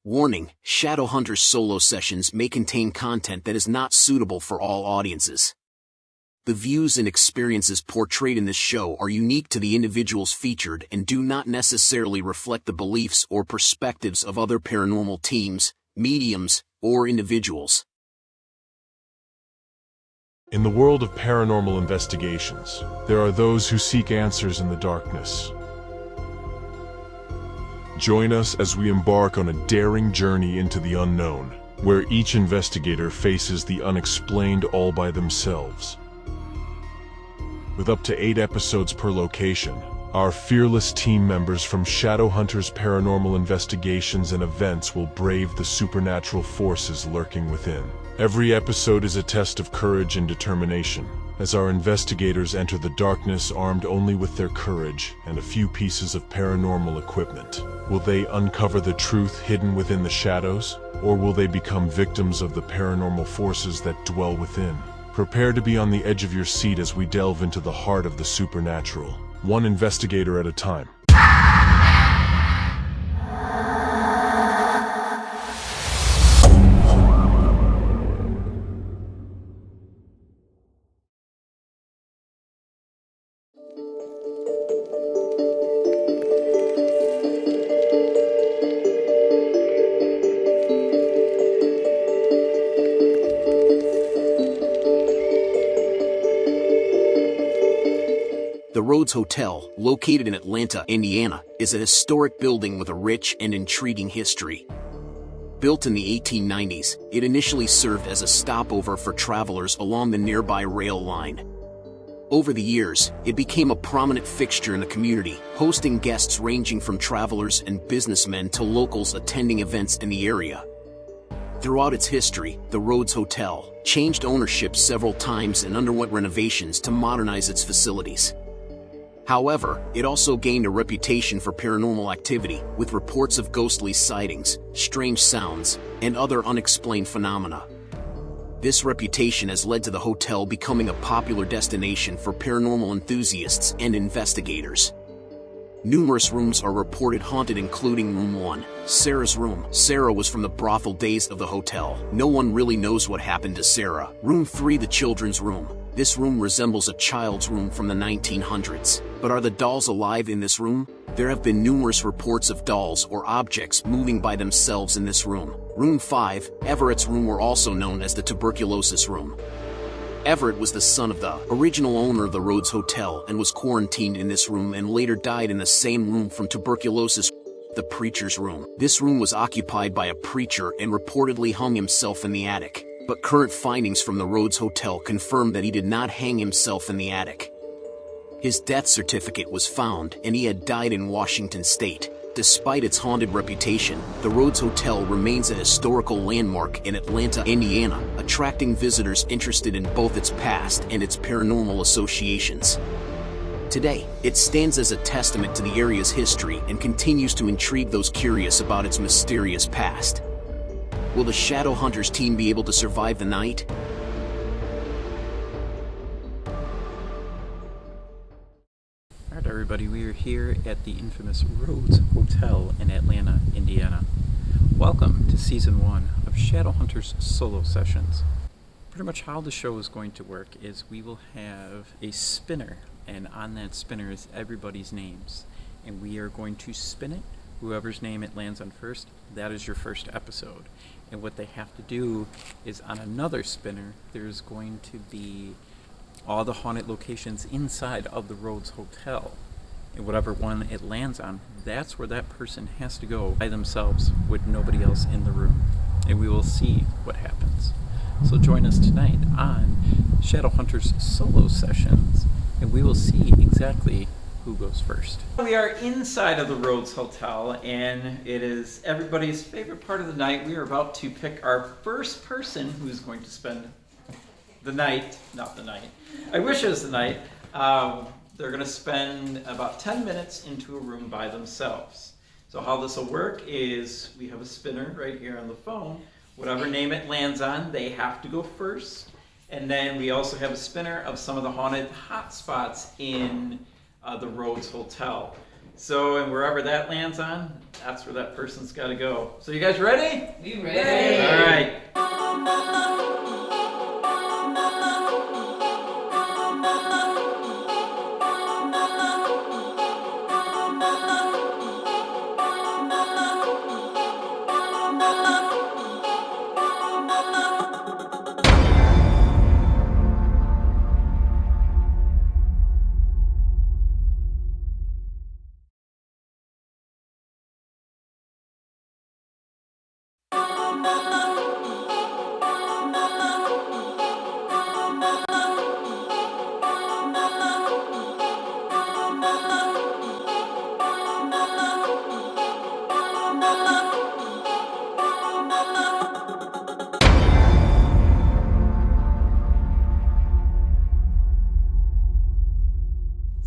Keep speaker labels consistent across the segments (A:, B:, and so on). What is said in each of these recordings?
A: Warning: Shadowhunters solo sessions may contain content that is not suitable for all audiences. The views and experiences portrayed in this show are unique to the individuals featured and do not necessarily reflect the beliefs or perspectives of other paranormal teams, mediums, or individuals.
B: In the world of paranormal investigations, there are those who seek answers in the darkness. Join us as we embark on a daring journey into the unknown, where each investigator faces the unexplained all by themselves. With up to 8 episodes per location, our fearless team members from Shadowhunters Paranormal Investigations and Events will brave the supernatural forces lurking within. Every episode is a test of courage and determination, as our investigators enter the darkness armed only with their courage and a few pieces of paranormal equipment. Will they uncover the truth hidden within the shadows, or will they become victims of the paranormal forces that dwell within? Prepare to be on the edge of your seat as we delve into the heart of the supernatural, one investigator at a time.
A: The Rhodes Hotel, located in Atlanta, Indiana, is a historic building with a rich and intriguing history. Built in the 1890s, it initially served as a stopover for travelers along the nearby rail line. Over the years, it became a prominent fixture in the community, hosting guests ranging from travelers and businessmen to locals attending events in the area. Throughout its history, the Rhodes Hotel changed ownership several times and underwent renovations to modernize its facilities. However, it also gained a reputation for paranormal activity, with reports of ghostly sightings, strange sounds, and other unexplained phenomena. This reputation has led to the hotel becoming a popular destination for paranormal enthusiasts and investigators. Numerous rooms are reported haunted, including Room 1, Sarah's room. Sarah was from the brothel days of the hotel. No one really knows what happened to Sarah. Room 3, the children's room. This room resembles a child's room from the 1900s. But are the dolls alive in this room? There have been numerous reports of dolls or objects moving by themselves in this room. Room 5, Everett's room, or also known as the tuberculosis room. Everett was the son of the original owner of the Rhodes Hotel and was quarantined in this room and later died in the same room from tuberculosis. The preacher's room. This room was occupied by a preacher and reportedly hung himself in the attic. But current findings from the Rhodes Hotel confirm that he did not hang himself in the attic. His death certificate was found, and he had died in Washington state. Despite its haunted reputation, the Rhodes Hotel remains a historical landmark in Atlanta, Indiana, attracting visitors interested in both its past and its paranormal associations. Today, it stands as a testament to the area's history and continues to intrigue those curious about its mysterious past. Will the Shadowhunters team be able to survive the night?
C: Alright everybody, we are here at the infamous Rhodes Hotel in Atlanta, Indiana. Welcome to Season 1 of Shadowhunters Solo Sessions. Pretty much how the show is going to work is we will have a spinner, and on that spinner is everybody's names. And we are going to spin it. Whoever's name it lands on first, that is your first episode. And what they have to do is on another spinner, there's going to be all the haunted locations inside of the Rhodes Hotel. And whatever one it lands on, that's where that person has to go by themselves with nobody else in the room. And we will see what happens. So join us tonight on Shadowhunters Solo Sessions, and we will see exactly who goes first. We are inside of the Rhodes Hotel, and it is everybody's favorite part of the night. We are about to pick our first person who's going to spend the night, not the night. I wish it was the night. They're going to spend about 10 minutes into a room by themselves. So how this will work is we have a spinner right here on the phone. Whatever name it lands on, they have to go first. And then we also have a spinner of some of the haunted hot spots in the Rhodes Hotel. So, and wherever that lands on, that's where that person's got to go. So, you guys ready?
D: We ready.
C: All right.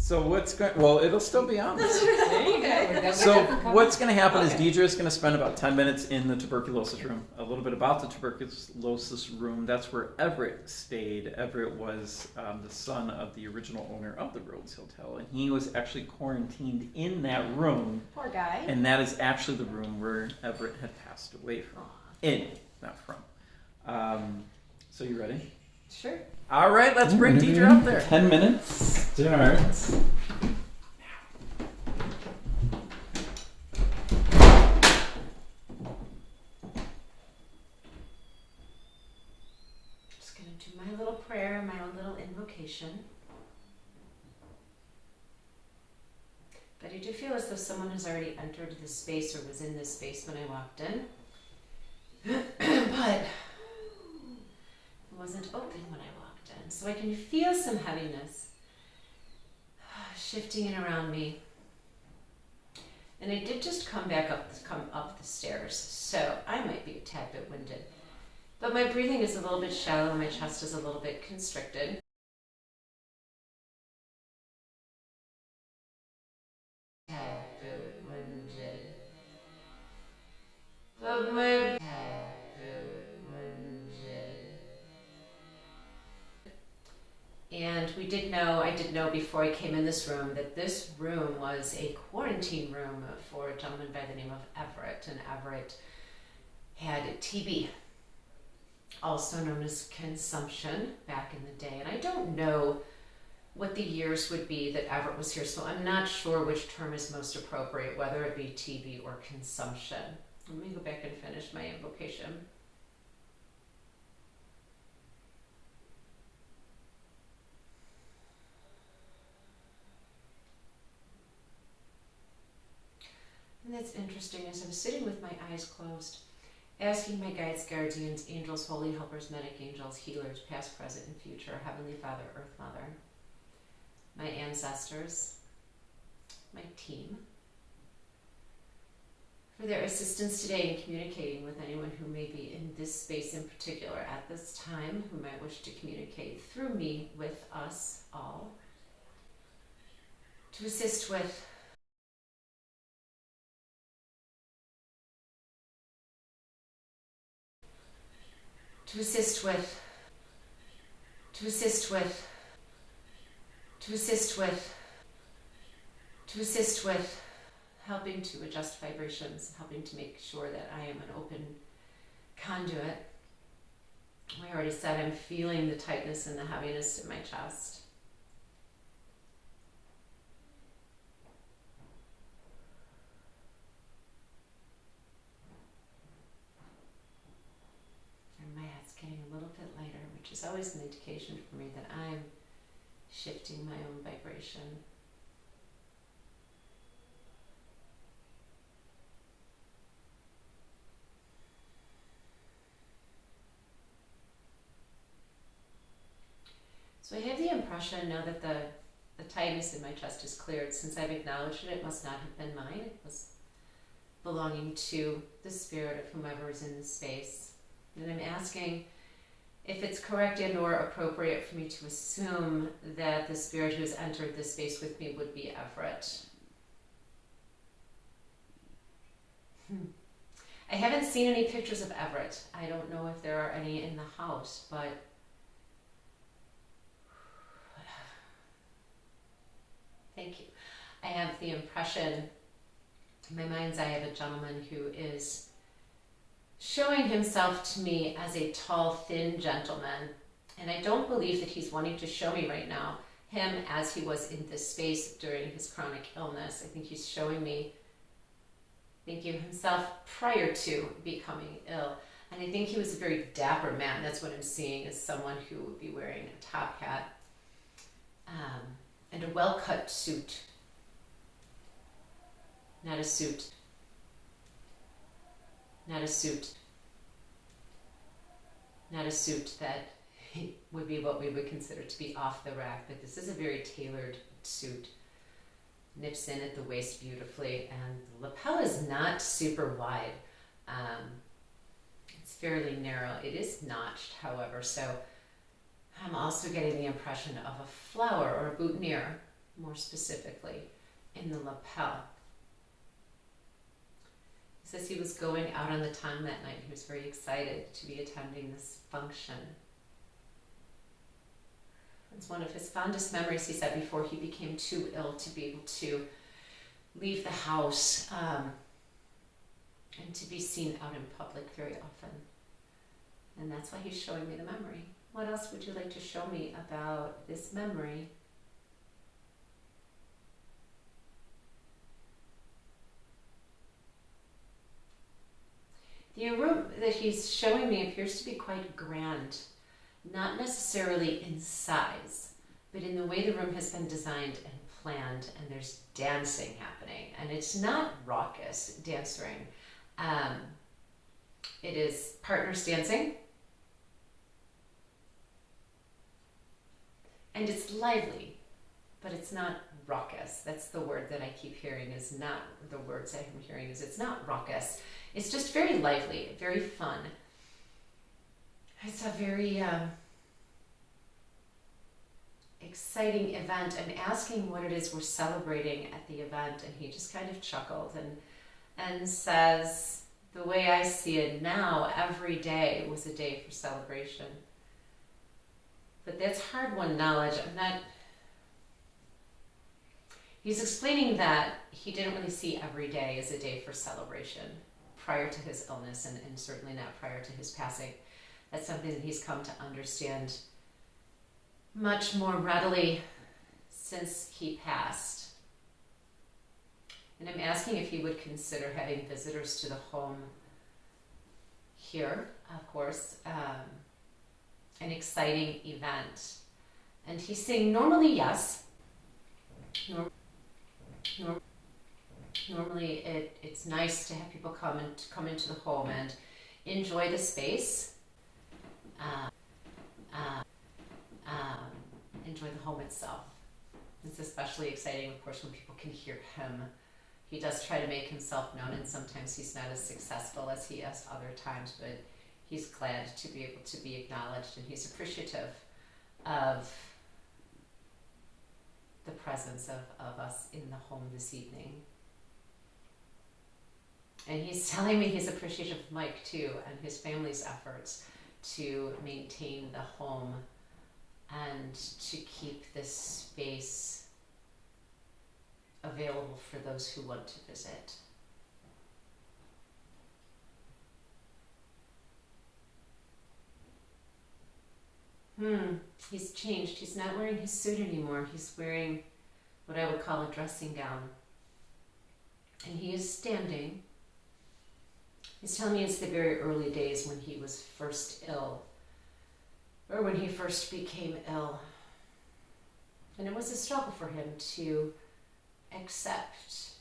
C: So what's going? Well, it'll still be on.
D: There you go.
C: So what's going to happen is Deidre is going to spend about 10 minutes in the tuberculosis room. A little bit about the tuberculosis room. That's where Everett stayed. Everett was the son of the original owner of the Rhodes Hotel, and he was actually quarantined in that room.
D: Poor guy.
C: And that is actually the room where Everett had passed away from. Not from. So you ready?
D: Sure.
C: All right, let's bring Deidre up there. 10 minutes starts.
D: Just gonna do my little prayer, my own little invocation. But I do feel as though someone has already entered this space or was in this space when I walked in. But it wasn't open when I walked in. So I can feel some heaviness shifting in around me. And I did just come up the stairs, so I might be a tad bit winded. But my breathing is a little bit shallow and my chest is a little bit constricted. Tad bit winded. But my tad bit winded. And I did know before I came in this room that this room was a quarantine room for a gentleman by the name of Everett. And Everett had TB, also known as consumption, back in the day. And I don't know what the years would be that Everett was here, so I'm not sure which term is most appropriate, whether it be TB or consumption. Let me go back and finish my invocation. And that's interesting, as I'm sitting with my eyes closed, asking my guides, guardians, angels, holy helpers, medic angels, healers, past, present, and future, Heavenly Father, Earth Mother, my ancestors, my team, for their assistance today in communicating with anyone who may be in this space in particular at this time, who might wish to communicate through me with us all, to assist with helping to adjust vibrations, helping to make sure that I am an open conduit. I already said I'm feeling the tightness and the heaviness in my chest. And my head's getting a little bit lighter, which is always an indication for me that I'm shifting my own vibration. So I have the impression now that the tightness in my chest is cleared. Since I've acknowledged it, it must not have been mine. It was belonging to the spirit of whomever is in the space. And I'm asking if it's correct and or appropriate for me to assume that the spirit who has entered this space with me would be Everett. I haven't seen any pictures of Everett. I don't know if there are any in the house, but thank you. I have the impression, in my mind's eye, I have a gentleman who is showing himself to me as a tall, thin gentleman. And I don't believe that he's wanting to show me right now him as he was in this space during his chronic illness. I think he's showing me, himself prior to becoming ill. And I think he was a very dapper man. That's what I'm seeing, as someone who would be wearing a top hat and a well-cut suit. Not a suit. Not a suit. Not a suit that would be what we would consider to be off the rack, but this is a very tailored suit. Nips in at the waist beautifully, and the lapel is not super wide. It's fairly narrow. It is notched, however, so I'm also getting the impression of a flower or a boutonniere, more specifically, in the lapel. He says he was going out on the town that night. He was very excited to be attending this function. It's one of his fondest memories, he said, before he became too ill to be able to leave the house and to be seen out in public very often. And that's why he's showing me the memory. What else would you like to show me about this memory? The room that he's showing me appears to be quite grand, not necessarily in size, but in the way the room has been designed and planned, and there's dancing happening. And it's not raucous dancing. It is partners dancing, and it's lively, but it's not raucous. That's the word that I keep hearing, is not the words I'm hearing, is it's not raucous. It's just very lively, very fun. It's a very exciting event. I'm asking what it is we're celebrating at the event, and he just kind of chuckled and says, the way I see it now, every day was a day for celebration. But that's hard-won knowledge. He's explaining that he didn't really see every day as a day for celebration prior to his illness, and certainly not prior to his passing. That's something that he's come to understand much more readily since he passed. And I'm asking if he would consider having visitors to the home here, of course, an exciting event. And he's saying normally yes. Normally it's nice to have people come into the home and enjoy the space. Enjoy the home itself. It's especially exciting, of course, when people can hear him. He does try to make himself known, and sometimes he's not as successful as he is other times, but he's glad to be able to be acknowledged, and he's appreciative of the presence of us in the home this evening. And he's telling me he's appreciative of Mike too, and his family's efforts to maintain the home and to keep this space available for those who want to visit. He's changed. He's not wearing his suit anymore. He's wearing what I would call a dressing gown. And he is standing. He's telling me it's the very early days when he was first ill, or when he first became ill. And it was a struggle for him to accept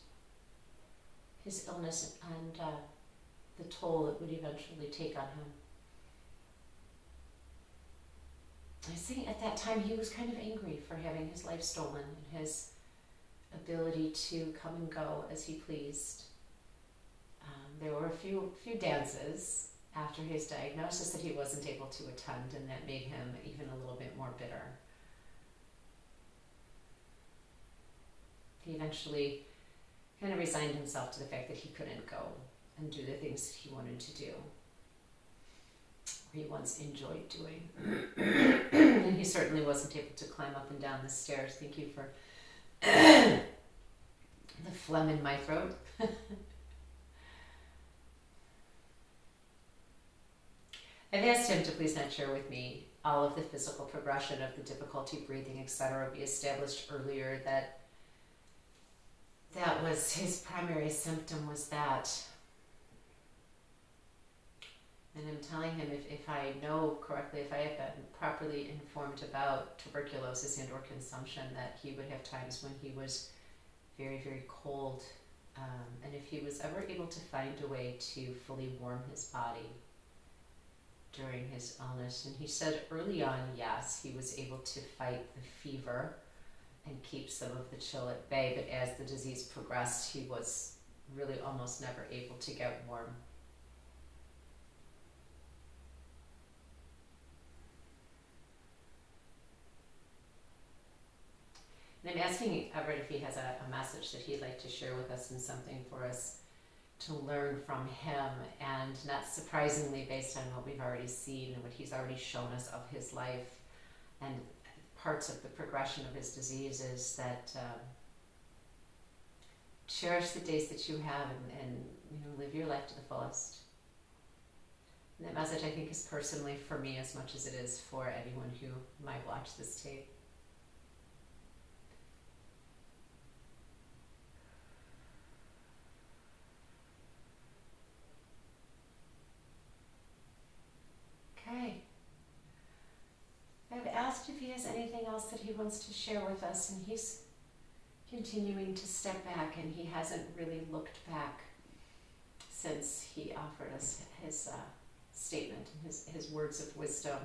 D: his illness and the toll it would eventually take on him. I think at that time he was kind of angry for having his life stolen and his ability to come and go as he pleased. There were a few dances after his diagnosis that he wasn't able to attend, and that made him even a little bit more bitter. He eventually kind of resigned himself to the fact that he couldn't go and do the things that he wanted to do, or he once enjoyed doing. And he certainly wasn't able to climb up and down the stairs. Thank you for the phlegm in my throat. I've asked him to please not share with me all of the physical progression of the difficulty breathing, etc. We established earlier that was his primary symptom, was that. And I'm telling him, if I know correctly, if I have been properly informed about tuberculosis and or consumption, that he would have times when he was very, very cold. And if he was ever able to find a way to fully warm his body during his illness. And he said early on, yes, he was able to fight the fever and keep some of the chill at bay, but as the disease progressed, he was really almost never able to get warm. And I'm asking Everett if he has a message that he'd like to share with us and something for us to learn from him, and not surprisingly based on what we've already seen and what he's already shown us of his life and parts of the progression of his disease, is that cherish the days that you have and live your life to the fullest. And that message, I think, is personally for me as much as it is for anyone who might watch this tape. Okay. I've asked if he has anything else that he wants to share with us, and he's continuing to step back, and he hasn't really looked back since he offered us his statement and his words of wisdom.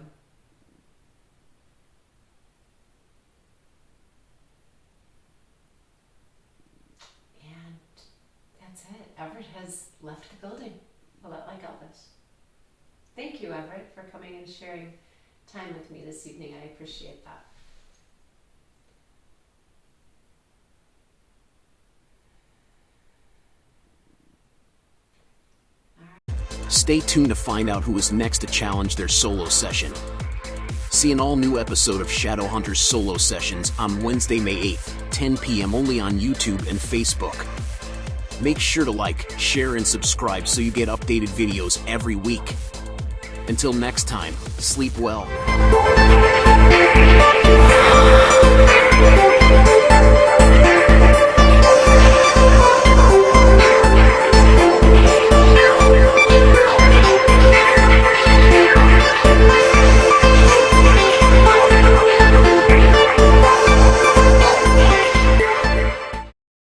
D: And that's it. Everett has left the building, a lot like Elvis. Thank you, Everett, for coming and sharing time with me this evening. I appreciate that.
A: Stay tuned to find out who is next to challenge their solo session. See an all-new episode of Shadowhunters Solo Sessions on Wednesday, May 8th, 10 p.m. only on YouTube and Facebook. Make sure to like, share, and subscribe so you get updated videos every week. Until next time, sleep well.